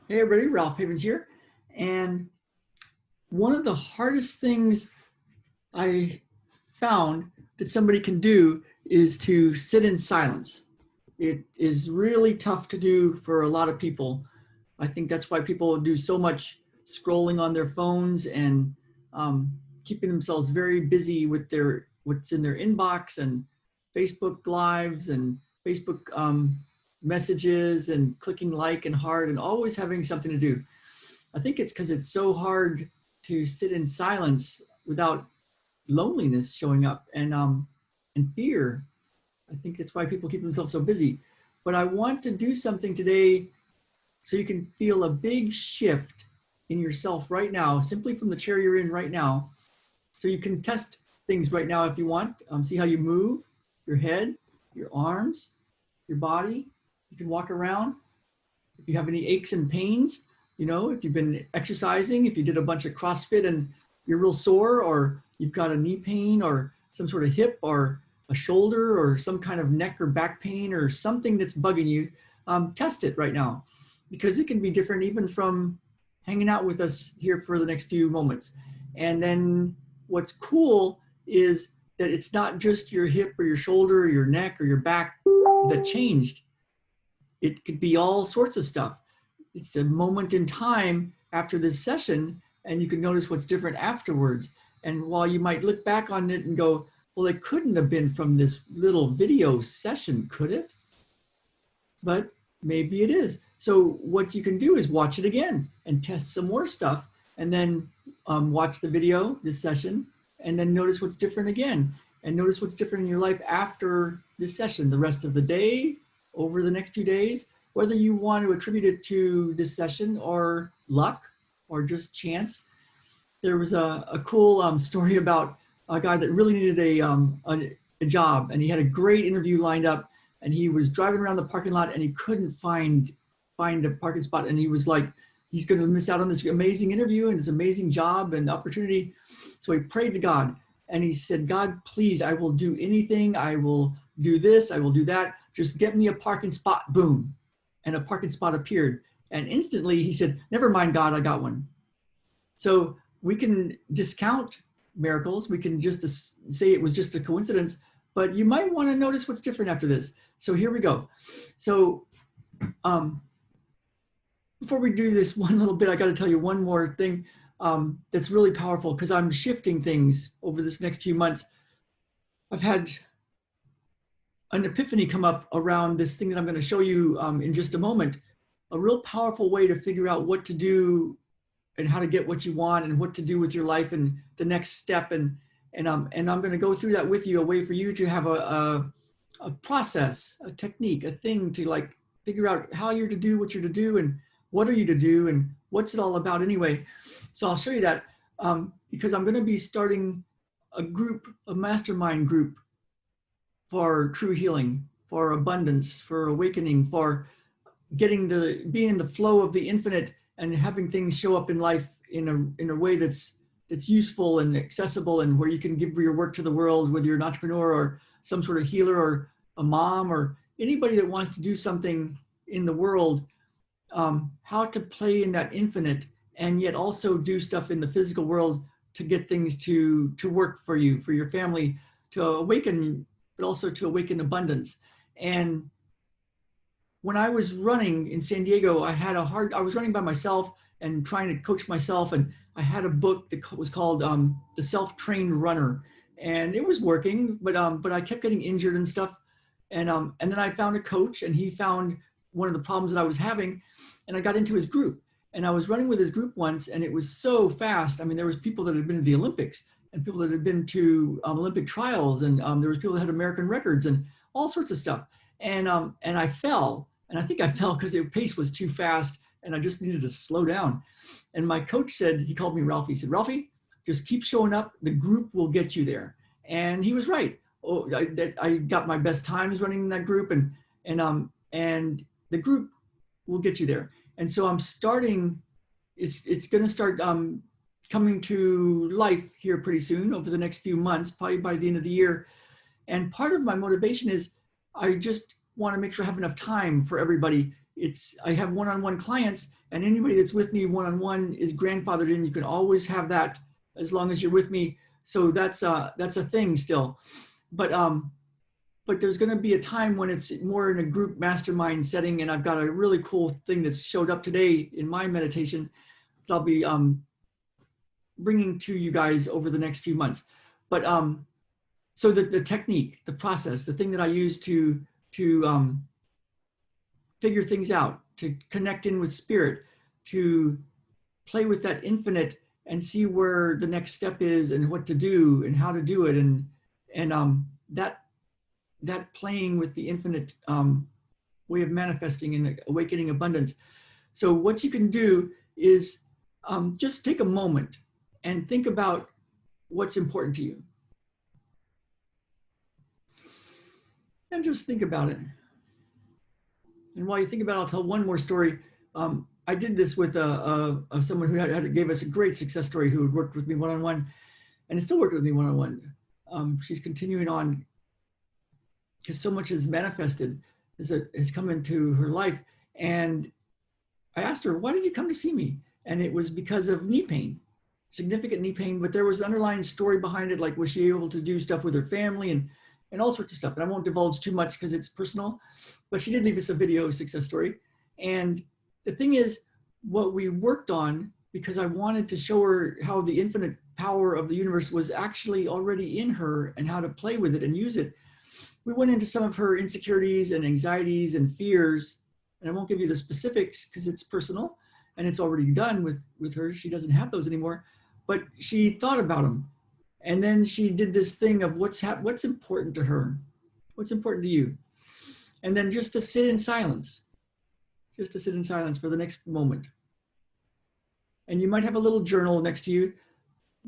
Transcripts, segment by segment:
Hey everybody, Ralph Havens here. And one of the hardest things I found that somebody can do is to sit in silence. It is really tough to do for a lot of people. I think that's why people do so much scrolling on their phones and keeping themselves very busy with their what's in their inbox and Facebook lives and Facebook messages and clicking like and heart and always having something to do. I think it's because it's so hard to sit in silence without loneliness showing up and fear. I think that's why people keep themselves so busy. But I want to do something today so you can feel a big shift in yourself right now, simply from the chair you're in right now. So you can test things right now if you want. See how you move, your head, your arms, your body. You can walk around. If you have any aches and pains, if you've been exercising, if you did a bunch of CrossFit and you're real sore, or you've got a knee pain or some sort of hip or a shoulder or some kind of neck or back pain or something that's bugging you, test it right now, because it can be different even from hanging out with us here for the next few moments. And then what's cool is that it's not just your hip or your shoulder or your neck or your back that changed. It could be all sorts of stuff. It's a moment in time after this session, and you can notice what's different afterwards. And while you might look back on it and go, well, it couldn't have been from this little video session, could it? But maybe it is. So what you can do is watch it again and test some more stuff, and then watch the video, this session, and then notice what's different again. And notice what's different in your life after this session, the rest of the day, over the next few days, whether you want to attribute it to this session or luck or just chance. There was a cool story about a guy that really needed a job, and he had a great interview lined up, and he was driving around the parking lot and he couldn't find a parking spot, and he was like, he's going to miss out on this amazing interview and this amazing job and opportunity. So he prayed to God and he said, God, please, I will do anything. I will do this. I will do that. Just get me a parking spot. Boom. And a parking spot appeared. And instantly he said, never mind, God, I got one. So we can discount miracles. We can just say it was just a coincidence, but you might want to notice what's different after this. So here we go. So before we do this one little bit, I got to tell you one more thing that's really powerful, because I'm shifting things over this next few months. I've had an epiphany come up around this thing that I'm going to show you in just a moment. A real powerful way to figure out what to do and how to get what you want and what to do with your life and the next step. And I'm going to go through that with you, a way for you to have a process, a technique, a thing to like figure out how you're to do what you're to do and what are you to do and what's it all about anyway. So I'll show you that because I'm going to be starting a group, a mastermind group for true healing, for abundance, for awakening, for being in the flow of the infinite and having things show up in life in a way that's useful and accessible, and where you can give your work to the world, whether you're an entrepreneur or some sort of healer or a mom or anybody that wants to do something in the world, how to play in that infinite and yet also do stuff in the physical world to get things to work for you, for your family, to awaken, but also to awaken abundance. And when I was running in San Diego, I was running by myself and trying to coach myself. And I had a book that was called The Self-Trained Runner. And it was working, but I kept getting injured and stuff. And then I found a coach, and he found one of the problems that I was having, and I got into his group. And I was running with his group once, and it was so fast. I mean, there was people that had been to the Olympics and people that had been to Olympic trials, and there was people that had American records and all sorts of stuff. And I fell, and I think I fell because the pace was too fast, and I just needed to slow down. And my coach said, he called me Ralphie. He said, Ralphie, just keep showing up. The group will get you there. And he was right. Oh, I got my best times running in that group, and the group will get you there. And so I'm starting. It's going to start coming to life here pretty soon over the next few months, probably by the end of the year. And part of my motivation is I just want to make sure I have enough time for everybody. I have one-on-one clients, and anybody that's with me one-on-one is grandfathered in. You can always have that as long as you're with me. So that's a thing still. But there's going to be a time when it's more in a group mastermind setting, and I've got a really cool thing that's showed up today in my meditation that I'll be bringing to you guys over the next few months. But so the technique, the process, the thing that I use to figure things out, to connect in with spirit, to play with that infinite and see where the next step is and what to do and how to do it, and that playing with the infinite way of manifesting and awakening abundance. So what you can do is just take a moment and think about what's important to you. And just think about it. And while you think about it, I'll tell one more story. I did this with someone who gave us a great success story, who had worked with me one-on-one and is still working with me one-on-one. She's continuing on because so much has manifested, has come into her life. And I asked her, why did you come to see me? And it was because of knee pain, significant knee pain, but there was an underlying story behind it. Like, was she able to do stuff with her family and all sorts of stuff? And I won't divulge too much because it's personal, but she did leave us a video success story. And the thing is, what we worked on, because I wanted to show her how the infinite power of the universe was actually already in her and how to play with it and use it. We went into some of her insecurities and anxieties and fears, and I won't give you the specifics because it's personal and it's already done with her. She doesn't have those anymore, but she thought about them. And then she did this thing of what's important to her, what's important to you. And then just to sit in silence, for the next moment. And you might have a little journal next to you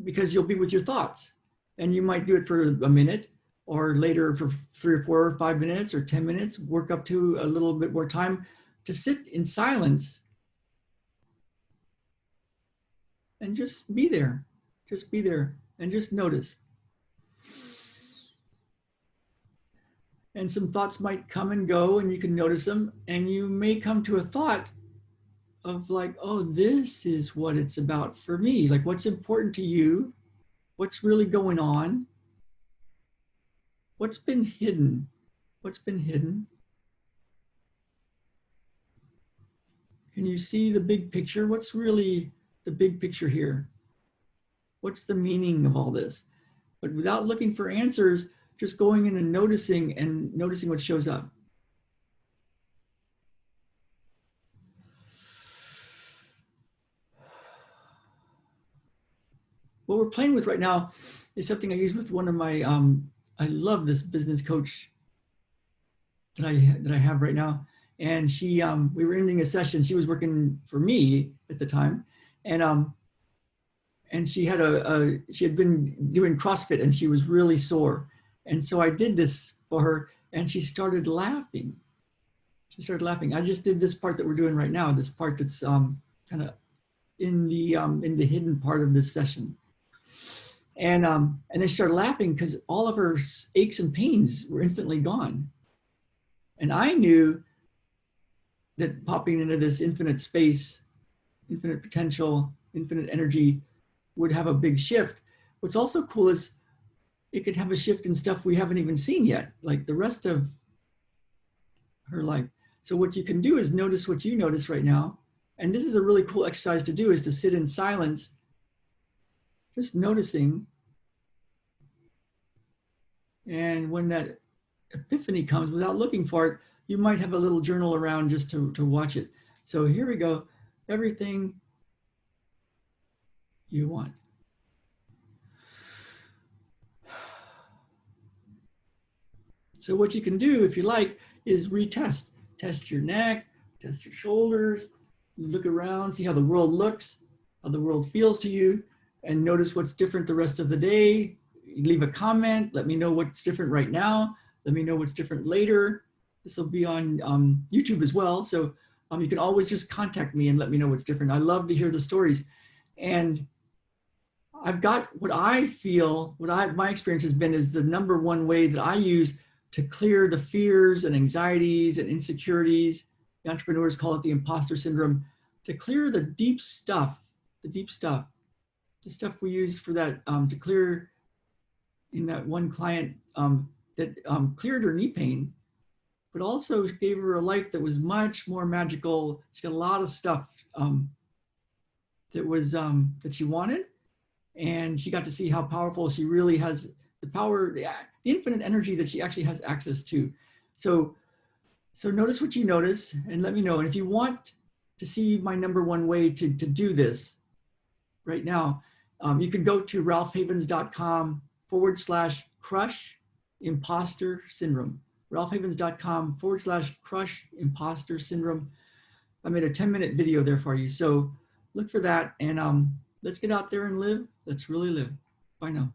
because you'll be with your thoughts, and you might do it for a minute, or later for 3 or 4 or 5 minutes or 10 minutes, work up to a little bit more time to sit in silence and just be there and just notice. And some thoughts might come and go, and you can notice them, and you may come to a thought of like, oh, this is what it's about for me. Like, what's important to you? What's really going on? What's been hidden? What's been hidden? Can you see the big picture? What's really the big picture here? What's the meaning of all this? But without looking for answers, just going in and noticing what shows up. What we're playing with right now is something I use with one of my, I love this business coach that I have right now. And she, we were ending a session. She was working for me at the time. And she had she had been doing CrossFit and she was really sore. And so I did this for her and she started laughing. I just did this part that we're doing right now, this part that's kind of in the hidden part of this session. And then she started laughing because all of her aches and pains were instantly gone. And I knew that popping into this infinite space, infinite potential, infinite energy would have a big shift. What's also cool is it could have a shift in stuff we haven't even seen yet, like the rest of her life. So what you can do is notice what you notice right now. And this is a really cool exercise to do, is to sit in silence, just noticing. And when that epiphany comes, without looking for it, you might have a little journal around just to watch it. So here we go. Everything you want. So what you can do, if you like, is retest. Test your neck, test your shoulders, look around, see how the world looks, how the world feels to you, and notice what's different the rest of the day. Leave a comment, let me know what's different right now. Let me know what's different later. This will be on YouTube as well. So you can always just contact me and let me know what's different. I love to hear the stories. And I've got what I feel, my experience has been is the number one way that I use to clear the fears and anxieties and insecurities the entrepreneurs call it the imposter syndrome, to clear the deep stuff, the stuff we use for that, to clear in that one client that cleared her knee pain, but also gave her a life that was much more magical. She got a lot of stuff that she wanted, and she got to see how powerful she really has, the power, the infinite energy that she actually has access to. So notice what you notice and let me know. And if you want to see my #1 way to do this right now, you can go to ralphhavens.com/crush imposter syndrome. ralphhavens.com/crush imposter syndrome. I made a 10-minute video there for you. So look for that, and let's get out there and live. Let's really live. Bye now.